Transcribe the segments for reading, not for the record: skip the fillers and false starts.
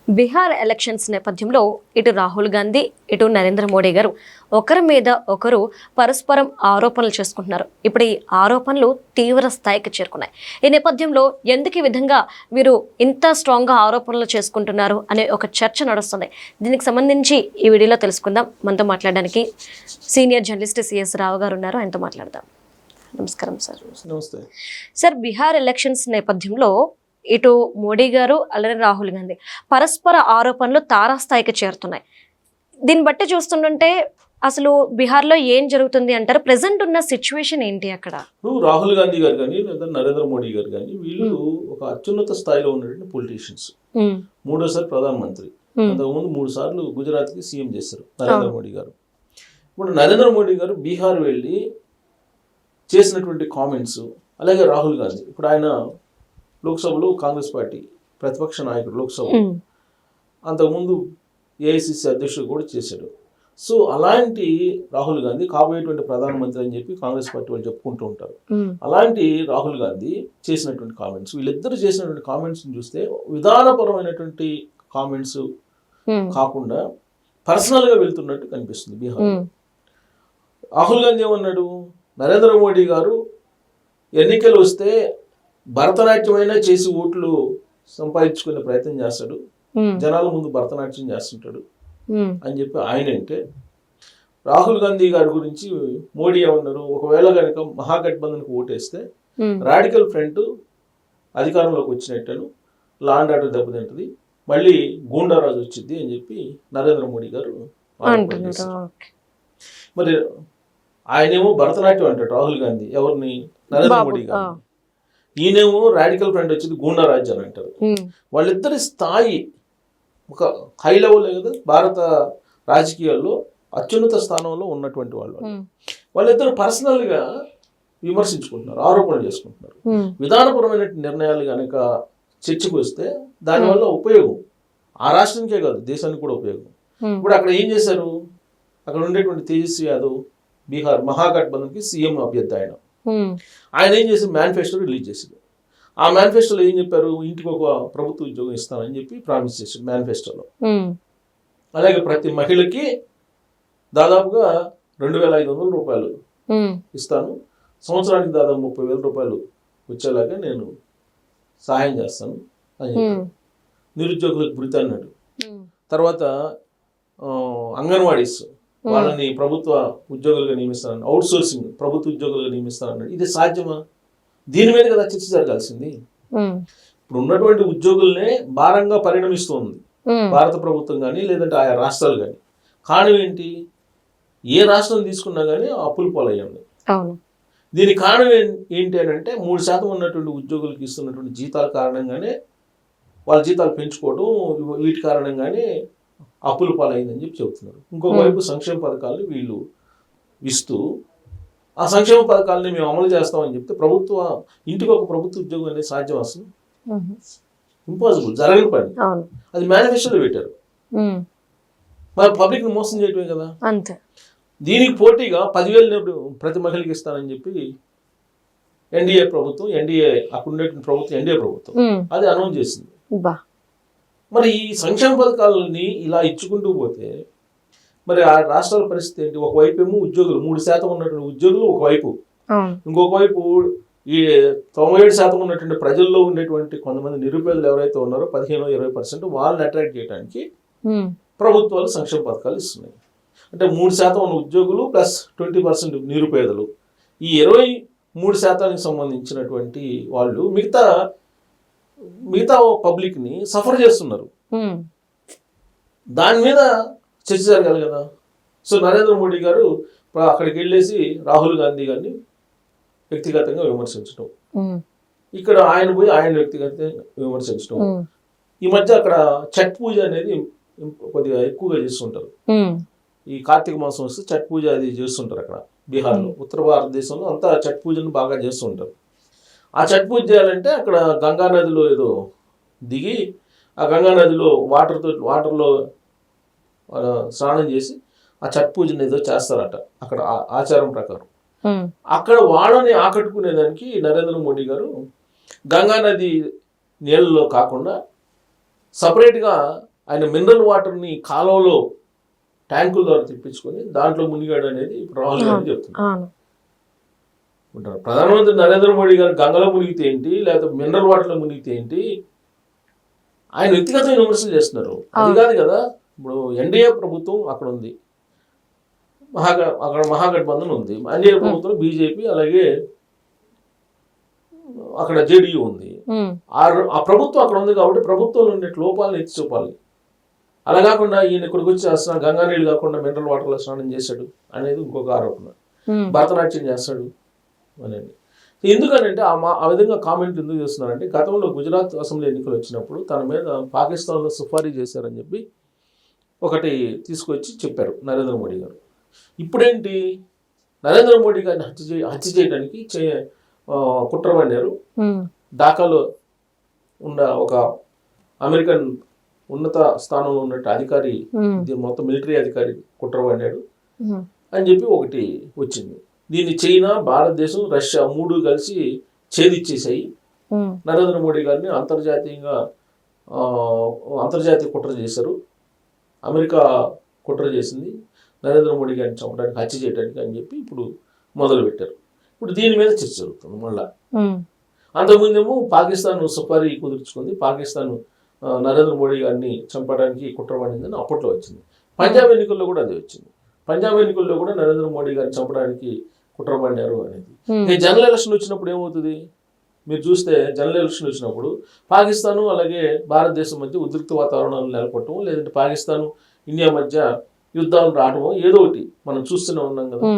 Bihar elections నేపథ్యంలో ఇటు రాహుల్ గాంధీ ఇటు నరేంద్ర మోడీ గారు ఒకరి మీద ఒకరు పరస్పరం ఆరోపణలు చేసుకుంటున్నారు. ఇప్పుడు ఈ ఆరోపణలు తీవ్ర స్థాయికి చేరుకున్నాయి. ఈ నేపథ్యంలో ఎందుకు ఈ విధంగా వీరు ఇంత స్ట్రాంగ్గా ఆరోపణలు చేసుకుంటున్నారు అనే ఒక చర్చ నడుస్తుంది. దీనికి సంబంధించి ఈ వీడియోలో తెలుసుకుందాం. మనతో మాట్లాడడానికి సీనియర్ జర్నలిస్ట్ సిఎస్ రావు గారు ఉన్నారు. ఆయనతో మాట్లాడదాం. నమస్కారం సార్. నమస్తే సార్, బీహార్ ఎలక్షన్స్ నేపథ్యంలో ఇటు మోడీ గారు అలానే రాహుల్ గాంధీ పరస్పర ఆరోపణలు తారాస్థాయికి చేరుతున్నాయి. దీన్ని బట్టి చూస్తుంటే అసలు బీహార్లో ఏం జరుగుతుంది అంటారు? ప్రెసెంట్ ఉన్న సిచ్యువేషన్ ఏంటి అక్కడ? రాహుల్ గాంధీ గారు కానీ లేదా నరేంద్ర మోడీ గారు కానీ వీళ్ళు ఒక అత్యున్నత స్థాయిలో ఉన్నటువంటి పొలిటీషియన్స్. మూడోసారి ప్రధానమంత్రి, అంతకుముందు 3 సార్లు గుజరాత్ కి సీఎం చేశారు నరేంద్ర మోడీ గారు. ఇప్పుడు నరేంద్ర మోడీ గారు బీహార్ వెళ్ళి చేసినటువంటి కామెంట్స్, అలాగే రాహుల్ గాంధీ ఇప్పుడు ఆయన లోక్సభలో కాంగ్రెస్ పార్టీ ప్రతిపక్ష నాయకుడు లోక్సభ, అంతకుముందు ఏఐసిసి అధ్యక్షుడు కూడా చేశాడు. సో అలాంటి రాహుల్ గాంధీ కాబోయేటువంటి ప్రధానమంత్రి అని చెప్పి కాంగ్రెస్ పార్టీ వాళ్ళు చెప్పుకుంటూ ఉంటారు. అలాంటి రాహుల్ గాంధీ చేసినటువంటి కామెంట్స్, వీళ్ళిద్దరు చేసినటువంటి కామెంట్స్ చూస్తే విధానపరమైనటువంటి కామెంట్స్ కాకుండా పర్సనల్గా వెళ్తున్నట్టు కనిపిస్తుంది బీహార్. రాహుల్ గాంధీ ఏమన్నాడు, నరేంద్ర మోడీ గారు ఎన్నికలు వస్తే భరతనాట్యమైనా చేసి ఓట్లు సంపాదించుకునే ప్రయత్నం చేస్తాడు, జనాల ముందు భరతనాట్యం చేస్తుంటాడు అని చెప్పి ఆయన అంటే, రాహుల్ గాంధీ గారి గురించి మోడీ ఏమన్నారు, ఒకవేళ కనుక మహాగఠబంధన్కి ఓటేస్తే రాడికల్ ఫ్రంట్ అధికారంలోకి వచ్చినట్టను, లా అండ్ ఆర్డర్ దెబ్బతింటది, మళ్ళీ గూండారాజు వచ్చింది అని చెప్పి నరేంద్ర మోడీ గారు మరి ఆయనేమో భరతనాట్యం అంటాడు రాహుల్ గాంధీ, ఎవరిని? నరేంద్ర మోడీ గారు. ఈయనేమో రాడికల్ ఫ్రంట్ వచ్చింది గూండారాజ్ అని అంటారు. వాళ్ళిద్దరి స్థాయి ఒక హై లెవెల్ కదా, భారత రాజకీయాల్లో అత్యున్నత స్థానంలో ఉన్నటువంటి వాళ్ళు. వాళ్ళిద్దరు పర్సనల్గా విమర్శించుకుంటున్నారు, ఆరోపణలు చేసుకుంటున్నారు. విధానపరమైన నిర్ణయాలు కనుక చర్చకు వస్తే దానివల్ల ఉపయోగం ఆ రాష్ట్రానికే కాదు, దేశానికి కూడా ఉపయోగం. ఇప్పుడు అక్కడ ఏం చేశారు, అక్కడ ఉండేటువంటి తేజస్వి యాదవ్ బీహార్ మహాగఠబంధన్కి సీఎం అభ్యర్థి. ఆయన ఏం చేసి మేనిఫెస్టో రిలీజ్ చేశారు. ఆ మేనిఫెస్టోలో ఏం చెప్పారు, ఇంటికి ఒక ప్రభుత్వ ఉద్యోగం ఇస్తానని చెప్పి ప్రామిస్ చేశారు మేనిఫెస్టోలో. అలాగే ప్రతి మహిళకి దాదాపుగా 2,500 రూపాయలు ఇస్తాను, సంవత్సరానికి దాదాపు 30,000 రూపాయలు వచ్చేలాగా నేను సహాయం చేస్తాను అని చెప్పారు. నిరుద్యోగులకు భృతి అన్నాడు. తర్వాత అంగన్వాడీస్ వాళ్ళని ప్రభుత్వ ఉద్యోగులుగా నియమిస్తానన్నాడు, అవుట్ సోర్సింగ్ ప్రభుత్వ ఉద్యోగులుగా నియమిస్తానన్నాడు. ఇది సాధ్యమా? దీని మీద కదా చర్చ జరగాల్సింది. ఇప్పుడు ఉన్నటువంటి ఉద్యోగులనే భారంగా పరిణమిస్తోంది భారత ప్రభుత్వం కానీ లేదంటే ఆయా రాష్ట్రాలు కానీ. కారణం ఏంటి? ఏ రాష్ట్రం తీసుకున్నా కానీ అప్పులు పాలయ్యండి. దీనికి కారణం ఏంటి అని అంటే 3% ఉన్నటువంటి ఉద్యోగులకు ఇస్తున్నటువంటి జీతాల కారణంగానే, వాళ్ళ జీతాలు పెంచుకోవడం, వీటి కారణంగానే అప్పుల పాలైందని చెప్పి చెబుతున్నారు. ఇంకొక వైపు సంక్షేమ పథకాలను వీళ్ళు ఇస్తూ, ఆ సంక్షేమ పథకాలని మేము అమలు చేస్తామని చెప్తే ఇంటికి ఒక ప్రభుత్వ ఉద్యోగం అనేది సాధ్యం అసలు ఇంపాసిబుల్, జరగని పని. అది మేనిఫెస్టోలో పెట్టారు, మరి పబ్లిక్ ని మోసం చేయటమే కదా. దీనికి పోటీగా 10,000 ప్రతి మహిళకి ఇస్తానని చెప్పి ఎన్డీఏ ప్రభుత్వం, అక్కడ ఉండేటువంటి ప్రభుత్వం ఎన్డీఏ ప్రభుత్వం అది అనౌన్స్ చేసింది. మరి ఈ సంక్షేమ పథకాలని ఇలా ఇచ్చుకుంటూ పోతే మరి ఆ రాష్ట్రాల పరిస్థితి ఏంటి? ఒకవైపు ఏమో ఉద్యోగులు 3% ఉన్నటువంటి ఉద్యోగులు ఒకవైపు, ఇంకొక వైపు ఈ 97% ఉన్నటువంటి ప్రజల్లో ఉండేటువంటి కొంతమంది నిరుపేదలు ఎవరైతే ఉన్నారో 15-20% వాళ్ళని అట్రాక్ట్ చేయడానికి ప్రభుత్వాలు సంక్షేమ పథకాలు ఇస్తున్నాయి. అంటే 3% ఉన్న ఉద్యోగులు ప్లస్ 20% నిరుపేదలు, ఈ 23%కి సంబంధించినటువంటి వాళ్ళు మిగతా పబ్లిక్ ని సఫర్ చేస్తున్నారు. దాని మీద చర్చ జరగాలి కదా. సో నరేంద్ర మోడీ గారు అక్కడికి వెళ్ళేసి రాహుల్ గాంధీ గారిని వ్యక్తిగతంగా విమర్శించడం, ఇక్కడ ఆయన పోయి ఆయన వ్యక్తిగతంగా విమర్శించడం. ఈ మధ్య అక్కడ ఛట్ పూజ అనేది కొద్దిగా ఎక్కువగా చేస్తుంటారు. ఈ కార్తీక మాసం వస్తే ఛట్ పూజ అది చేస్తుంటారు అక్కడ బీహార్లో. ఉత్తర భారతదేశంలో అంతా ఛట్ పూజను బాగా చేస్తుంటారు. ఆ ఛట్ పూజ చేయాలంటే అక్కడ గంగా నదిలో ఏదో దిగి ఆ గంగా నదిలో వాటర్లో స్నానం చేసి ఆ ఛట్ పూజను ఏదో చేస్తారట అక్కడ ఆచారం ప్రకారం. అక్కడ వాళ్ళని ఆకట్టుకునేదానికి నరేంద్ర మోడీ గారు గంగా నది నీళ్ళలో కాకుండా సపరేట్గా ఆయన మినరల్ వాటర్ని కాలువలో ట్యాంకుల ద్వారా తెప్పించుకొని దాంట్లో మునిగాడు అనేది ఇప్పుడు రాహుల్ గాంధీ చెప్తున్నారు. అవును. ఉంటారు ప్రధానమంత్రి నరేంద్ర మోడీ గారు గంగలో మునిగితే ఏంటి, లేకపోతే మినరల్ వాటర్లో మునిగితే ఏంటి, ఆయన వ్యక్తిగతమైన విమర్శలు చేస్తున్నారు. అది కాదు కదా, ఇప్పుడు ఎన్డీఏ ప్రభుత్వం అక్కడ ఉంది, అక్కడ మహాగఠబంధన్ ఉంది, ఎన్డీఏ ప్రభుత్వం బీజేపీ అలాగే అక్కడ జేడీయూ ఉంది. ఆ ప్రభుత్వం అక్కడ ఉంది కాబట్టి ప్రభుత్వంలో ఉండే లోపాలను ఎత్తి చూపాలి. అలా కాకుండా ఈయన ఇక్కడికి వచ్చి స్నానం గంగా నీళ్ళు కాకుండా మినరల్ వాటర్లో స్నానం చేశాడు అనేది ఇంకొక ఆరోపణ. భరతనాట్యం చేస్తాడు అనేది ఎందుకనంటే ఆ విధంగా కామెంట్లు ఎందుకు చేస్తున్నారంటే, గతంలో గుజరాత్ అసెంబ్లీ ఎన్నికలు వచ్చినప్పుడు తన మీద పాకిస్తాన్లో సుపారీ చేశారని చెప్పి ఒకటి తీసుకొచ్చి చెప్పారు నరేంద్ర మోడీ గారు. ఇప్పుడేంటి, నరేంద్ర మోడీ గారిని హత్య చేయడానికి కుట్ర పన్నారు. ఢాకాలో ఉన్న ఒక అమెరికన్ ఉన్నత స్థానంలో ఉన్నట్టు అధికారి, మొత్తం మిలిటరీ అధికారి కుట్ర పన్నాడు అని చెప్పి ఒకటి వచ్చింది. దీన్ని చైనా, భారతదేశం, రష్యా 3 కలిసి ఛేదిచ్చేసాయి. నరేంద్ర మోడీ గారిని అంతర్జాతీయ కుట్ర చేశారు. అమెరికా కుట్ర చేసింది నరేంద్ర మోడీ గారిని చంపడానికి, హత్య చేయడానికి అని చెప్పి ఇప్పుడు మొదలుపెట్టారు. ఇప్పుడు దీని మీద చర్చ జరుగుతుంది మళ్ళా. అంతకుముందేమో పాకిస్తాన్ సుపారీ కుదుర్చుకుంది, పాకిస్తాన్ నరేంద్ర మోడీ గారిని చంపడానికి కుట్ర పడిందని అప్పట్లో వచ్చింది. పంజాబ్ ఎన్నికల్లో కూడా అదే వచ్చింది. పంజాబ్ ఎన్నికల్లో కూడా నరేంద్ర మోడీ గారిని చంపడానికి కుట్ర పడినారు అనేది. జనరల్ ఎలక్షన్ వచ్చినప్పుడు ఏమవుతుంది మీరు చూస్తే, జనరల్ ఎలక్షన్ వచ్చినప్పుడు పాకిస్తాను అలాగే భారతదేశం మధ్య ఉద్రిక్త వాతావరణాలు నెలకొట్టడం, లేదంటే పాకిస్తాను ఇండియా మధ్య యుద్ధాలు రావడమో ఏదో ఒకటి మనం చూస్తూనే ఉన్నాం కదా,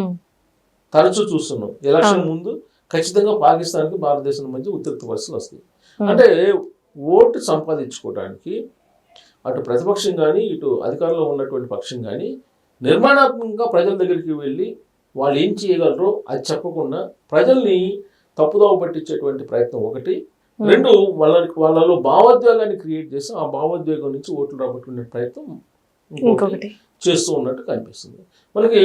తరచూ చూస్తున్నాం. ఎలక్షన్ ముందు ఖచ్చితంగా పాకిస్తాన్కి భారతదేశం మధ్య ఉద్రిక్త పరిస్థితులు వస్తాయి. అంటే ఓటు సంపాదించుకోవడానికి అటు ప్రతిపక్షం కానీ ఇటు అధికారంలో ఉన్నటువంటి పక్షం కానీ నిర్మాణాత్మకంగా ప్రజల దగ్గరికి వెళ్ళి వాళ్ళు ఏం చేయగలరో అది చెప్పకుండా ప్రజల్ని తప్పుదోవ పట్టించేటువంటి ప్రయత్నం ఒకటి. 2, వాళ్ళలో భావోద్వేగాన్ని క్రియేట్ చేసి ఆ భావోద్వేగం నుంచి ఓట్లు రాబట్టుకునే ప్రయత్నం ఇంకొకటి చేస్తూ ఉన్నట్టు కనిపిస్తుంది. మనకి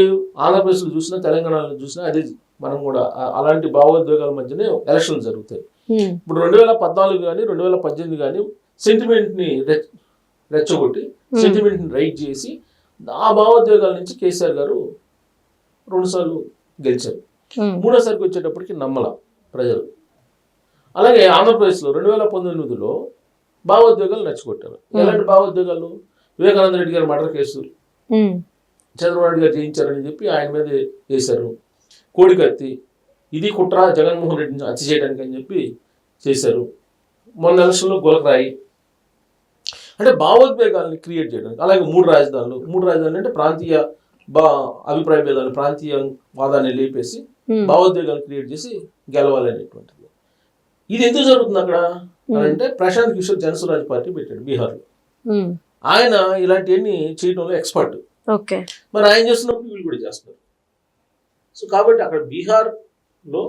ఆంధ్రప్రదేశ్లో చూసినా, తెలంగాణలో చూసినా అదే, మనం కూడా అలాంటి భావోద్వేగాల మధ్యనే ఎలక్షన్లు జరుగుతాయి. ఇప్పుడు 2014 కానీ 2018 కానీ సెంటిమెంట్ని రెచ్చగొట్టి సెంటిమెంట్ని రైట్ చేసి ఆ భావోద్వేగాల నుంచి కేసీఆర్ గారు 2 సార్లు గెలిచారు. 3వ వచ్చేటప్పటికి నమ్మల ప్రజలు. అలాగే ఆంధ్రప్రదేశ్లో 2019లో భావోద్వేగాలు నచ్చగొట్టారు. ఎలాంటి భావోద్వేగాలు, వివేకానంద రెడ్డి గారి మర్డర్ కేసు చంద్రబాబు నాయుడు గారు చేయించారని చెప్పి ఆయన మీద వేశారు. కోడికత్తి, ఇది కుట్ర జగన్మోహన్ రెడ్డిని హత్య చేయడానికి అని చెప్పి చేశారు. మొన్న ఎలక్షన్లో గులకరాయి, అంటే భావోద్వేగాల్ని క్రియేట్ చేయడానికి. అలాగే 3 రాజధానులు అంటే ప్రాంతీయ అభిప్రాయ భేదాలు, ప్రాంతీయ వాదాన్ని లేపేసి భావోద్వేగాలు క్రియేట్ చేసి గెలవాలనేటువంటిది. ఇది ఎందుకు జరుగుతుంది అక్కడ అంటే, ప్రశాంత్ కిషోర్ జనసురాజ్ పార్టీ పెట్టాడు బీహార్లో. ఆయన ఇలాంటివన్నీ చేయడంలో ఎక్స్పర్ట్. మరి ఆయన చేస్తున్నప్పుడు వీళ్ళు కూడా చేస్తున్నారు. సో కాబట్టి అక్కడ బీహార్లో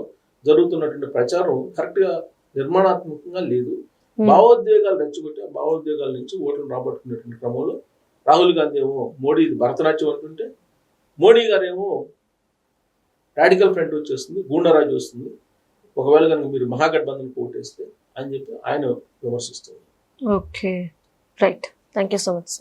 జరుగుతున్నటువంటి ప్రచారం కరెక్ట్గా నిర్మాణాత్మకంగా లేదు. భావోద్వేగాలు రెచ్చగొట్టి ఆ భావోద్వేగాల నుంచి ఓట్లు రాబట్టుకునేటువంటి క్రమంలో రాహుల్ గాంధీ ఏమో మోడీ భరతనాట్యం అంటుంటే, మోడీ గారు ఏమో రాడికల్ ఫ్రంట్ వచ్చేస్తుంది, గూండారాజు వస్తుంది, ఒకవేళ కనుక మీరు మహాగఠబంధన్ ఓటేస్తే అని చెప్పి ఆయన విమర్శిస్తారు. Okay, right. Thank you so much.